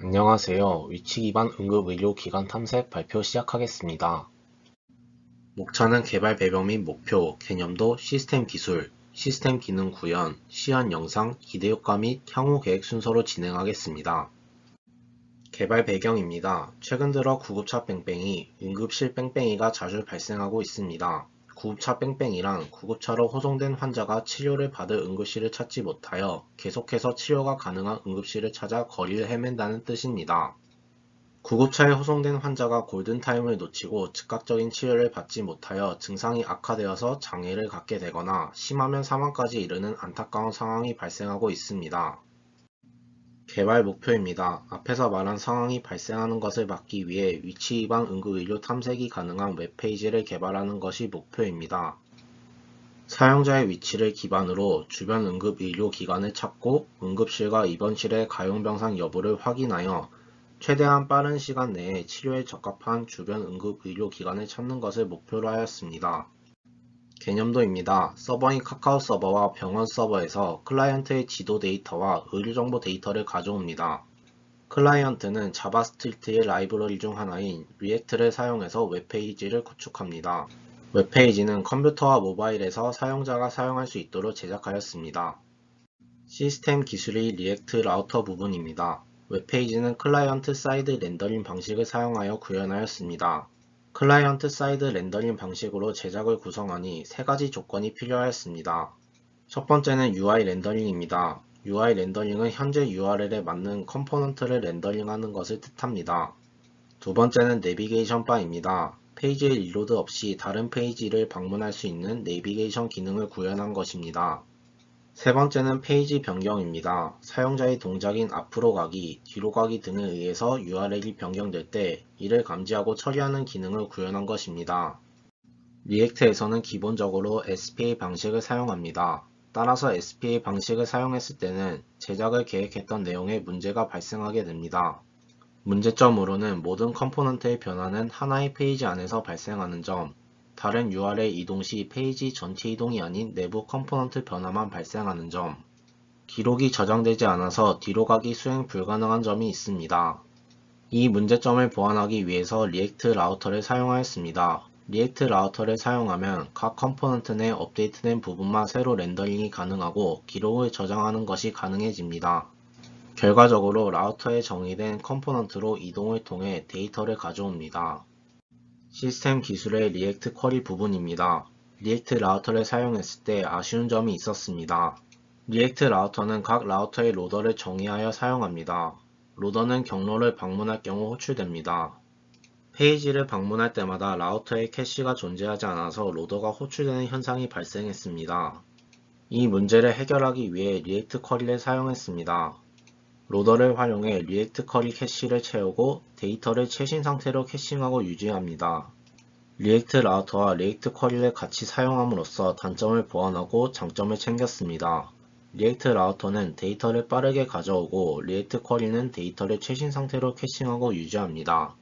안녕하세요. 위치 기반 응급의료기관 탐색 발표 시작하겠습니다. 목차는 개발 배경 및 목표, 개념도, 시스템 기술, 시스템 기능 구현, 시연 영상, 기대 효과 및 향후 계획 순서로 진행하겠습니다. 개발 배경입니다. 최근 들어 구급차 뺑뺑이, 응급실 뺑뺑이가 자주 발생하고 있습니다. 구급차 뺑뺑이란 구급차로 호송된 환자가 치료를 받을 응급실을 찾지 못하여 계속해서 치료가 가능한 응급실을 찾아 거리를 헤맨다는 뜻입니다. 구급차에 호송된 환자가 골든타임을 놓치고 즉각적인 치료를 받지 못하여 증상이 악화되어서 장애를 갖게 되거나 심하면 사망까지 이르는 안타까운 상황이 발생하고 있습니다. 개발 목표입니다. 앞에서 말한 상황이 발생하는 것을 막기 위해 위치 기반 응급의료 탐색이 가능한 웹페이지를 개발하는 것이 목표입니다. 사용자의 위치를 기반으로 주변 응급의료기관을 찾고 응급실과 입원실의 가용병상 여부를 확인하여 최대한 빠른 시간 내에 치료에 적합한 주변 응급의료기관을 찾는 것을 목표로 하였습니다. 개념도입니다. 서버인 카카오 서버와 병원 서버에서 클라이언트의 지도 데이터와 의료정보 데이터를 가져옵니다. 클라이언트는 자바스크립트의 라이브러리 중 하나인 리액트를 사용해서 웹페이지를 구축합니다. 웹페이지는 컴퓨터와 모바일에서 사용자가 사용할 수 있도록 제작하였습니다. 시스템 기술이 리액트 라우터 부분입니다. 웹페이지는 클라이언트 사이드 렌더링 방식을 사용하여 구현하였습니다. 클라이언트 사이드 렌더링 방식으로 제작을 구성하니 세 가지 조건이 필요하였습니다. 첫 번째는 UI 렌더링입니다. UI 렌더링은 현재 URL에 맞는 컴포넌트를 렌더링하는 것을 뜻합니다. 두 번째는 내비게이션 바입니다. 페이지의 리로드 없이 다른 페이지를 방문할 수 있는 내비게이션 기능을 구현한 것입니다. 세 번째는 페이지 변경입니다. 사용자의 동작인 앞으로 가기, 뒤로 가기 등에 의해서 URL이 변경될 때 이를 감지하고 처리하는 기능을 구현한 것입니다. 리액트에서는 기본적으로 SPA 방식을 사용합니다. 따라서 SPA 방식을 사용했을 때는 제작을 계획했던 내용에 문제가 발생하게 됩니다. 문제점으로는 모든 컴포넌트의 변화는 하나의 페이지 안에서 발생하는 점, 다른 URL 이동 시 페이지 전체 이동이 아닌 내부 컴포넌트 변화만 발생하는 점, 기록이 저장되지 않아서 뒤로 가기 수행 불가능한 점이 있습니다. 이 문제점을 보완하기 위해서 리액트 라우터를 사용하였습니다. 리액트 라우터를 사용하면 각 컴포넌트 내 업데이트된 부분만 새로 렌더링이 가능하고 기록을 저장하는 것이 가능해집니다. 결과적으로 라우터에 정의된 컴포넌트로 이동을 통해 데이터를 가져옵니다. 시스템 기술의 리액트 쿼리 부분입니다. 리액트 라우터를 사용했을 때 아쉬운 점이 있었습니다. 리액트 라우터는 각 라우터의 로더를 정의하여 사용합니다. 로더는 경로를 방문할 경우 호출됩니다. 페이지를 방문할 때마다 라우터에 캐시가 존재하지 않아서 로더가 호출되는 현상이 발생했습니다. 이 문제를 해결하기 위해 리액트 쿼리를 사용했습니다. 로더를 활용해 리액트 쿼리 캐시를 채우고 데이터를 최신 상태로 캐싱하고 유지합니다. 리액트 라우터와 리액트 쿼리를 같이 사용함으로써 단점을 보완하고 장점을 챙겼습니다. 리액트 라우터는 데이터를 빠르게 가져오고 리액트 쿼리는 데이터를 최신 상태로 캐싱하고 유지합니다.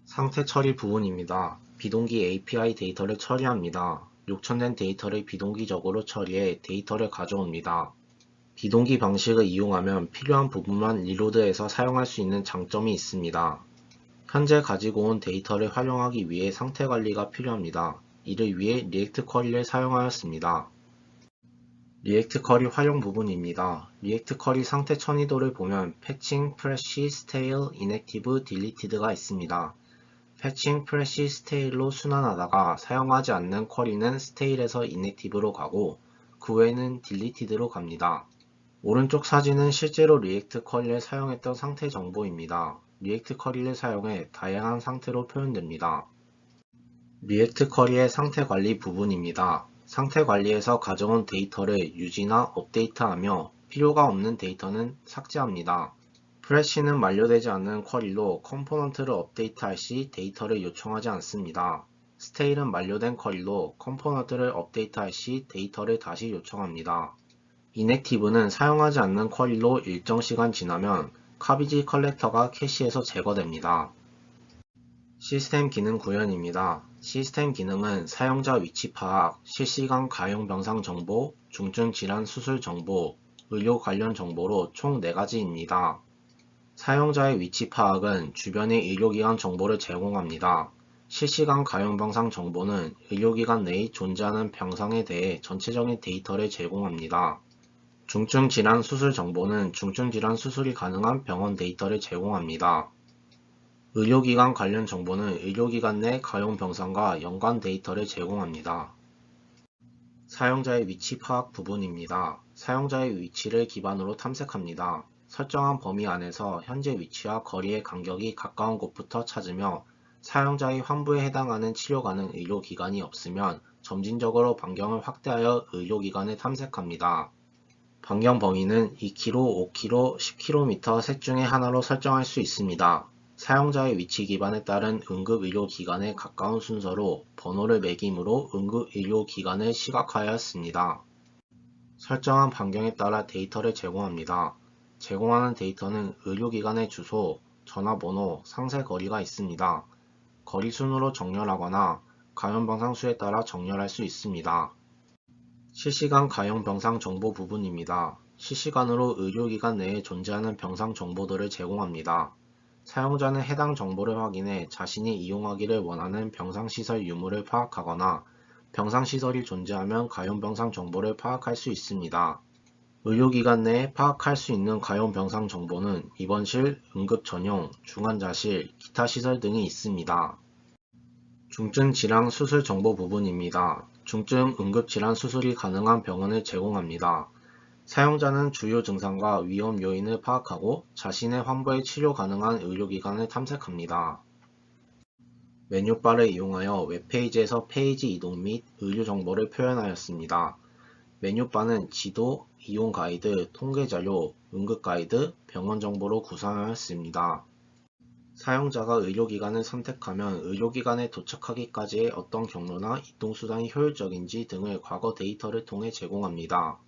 상태 처리 부분입니다. 비동기 API 데이터를 처리합니다. 욕천된 데이터를 비동기적으로 처리해 데이터를 가져옵니다. 비동기 방식을 이용하면 필요한 부분만 리로드해서 사용할 수 있는 장점이 있습니다. 현재 가지고 온 데이터를 활용하기 위해 상태 관리가 필요합니다. 이를 위해 리액트 쿼리를 사용하였습니다. 리액트 쿼리 활용 부분입니다. 리액트 쿼리 상태 천이도를 보면 패칭, 프레시, 스테일, 이넥티브, 딜리티드가 있습니다. 패칭, 프레시, 스테일로 순환하다가 사용하지 않는 쿼리는 스테일에서 이넥티브로 가고 그 외에는 딜리티드로 갑니다. 오른쪽 사진은 실제로 리액트 쿼리를 사용했던 상태 정보입니다. 리액트 쿼리를 사용해 다양한 상태로 표현됩니다. 리액트 쿼리의 상태 관리 부분입니다. 상태 관리에서 가져온 데이터를 유지나 업데이트하며 필요가 없는 데이터는 삭제합니다. 프레시는 만료되지 않는 쿼리로 컴포넌트를 업데이트할 시 데이터를 요청하지 않습니다. 스테일은 만료된 쿼리로 컴포넌트를 업데이트할 시 데이터를 다시 요청합니다. 이넥티브는 사용하지 않는 쿼리로 일정 시간 지나면 카비지 컬렉터가 캐시에서 제거됩니다. 시스템 기능 구현입니다. 시스템 기능은 사용자 위치 파악, 실시간 가용 병상 정보, 중증 질환 수술 정보, 의료 관련 정보로 총 4가지입니다. 사용자의 위치 파악은 주변의 의료기관 정보를 제공합니다. 실시간 가용병상 정보는 의료기관 내에 존재하는 병상에 대해 전체적인 데이터를 제공합니다. 중증질환 수술 정보는 중증질환 수술이 가능한 병원 데이터를 제공합니다. 의료기관 관련 정보는 의료기관 내 가용병상과 연관 데이터를 제공합니다. 사용자의 위치 파악 부분입니다. 사용자의 위치를 기반으로 탐색합니다. 설정한 범위 안에서 현재 위치와 거리의 간격이 가까운 곳부터 찾으며 사용자의 환부에 해당하는 치료 가능 의료기관이 없으면 점진적으로 반경을 확대하여 의료기관을 탐색합니다. 반경 범위는 2km, 5km, 10km 셋 중에 하나로 설정할 수 있습니다. 사용자의 위치 기반에 따른 응급의료기관에 가까운 순서로 번호를 매김으로 응급의료기관을 시각화하였습니다. 설정한 반경에 따라 데이터를 제공합니다. 제공하는 데이터는 의료기관의 주소, 전화번호, 상세 거리가 있습니다. 거리 순으로 정렬하거나 가용병상 수에 따라 정렬할 수 있습니다. 실시간 가용병상 정보 부분입니다. 실시간으로 의료기관 내에 존재하는 병상 정보들을 제공합니다. 사용자는 해당 정보를 확인해 자신이 이용하기를 원하는 병상시설 유무를 파악하거나 병상시설이 존재하면 가용병상 정보를 파악할 수 있습니다. 의료기관 내에 파악할 수 있는 가용병상 정보는 입원실, 응급전용, 중환자실, 기타 시설 등이 있습니다. 중증질환 수술 정보 부분입니다. 중증 응급질환 수술이 가능한 병원을 제공합니다. 사용자는 주요 증상과 위험 요인을 파악하고 자신의 환부에 치료 가능한 의료기관을 탐색합니다. 메뉴바를 이용하여 웹페이지에서 페이지 이동 및 의료 정보를 표현하였습니다. 메뉴바는 지도, 이용 가이드, 통계 자료, 응급 가이드, 병원 정보로 구성하였습니다. 사용자가 의료기관을 선택하면 의료기관에 도착하기까지의 어떤 경로나 이동수단이 효율적인지 등을 과거 데이터를 통해 제공합니다.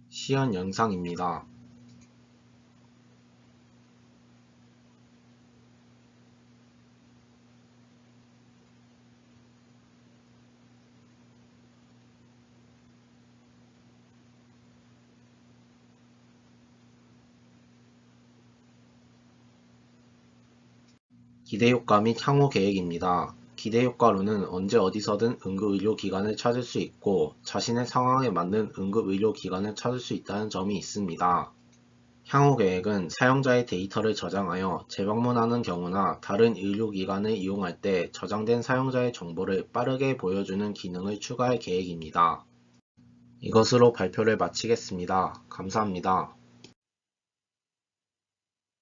시연 영상입니다. 기대효과 및 향후 계획입니다. 기대효과로는 언제 어디서든 응급의료기관을 찾을 수 있고 자신의 상황에 맞는 응급의료기관을 찾을 수 있다는 점이 있습니다. 향후 계획은 사용자의 데이터를 저장하여 재방문하는 경우나 다른 의료기관을 이용할 때 저장된 사용자의 정보를 빠르게 보여주는 기능을 추가할 계획입니다. 이것으로 발표를 마치겠습니다. 감사합니다.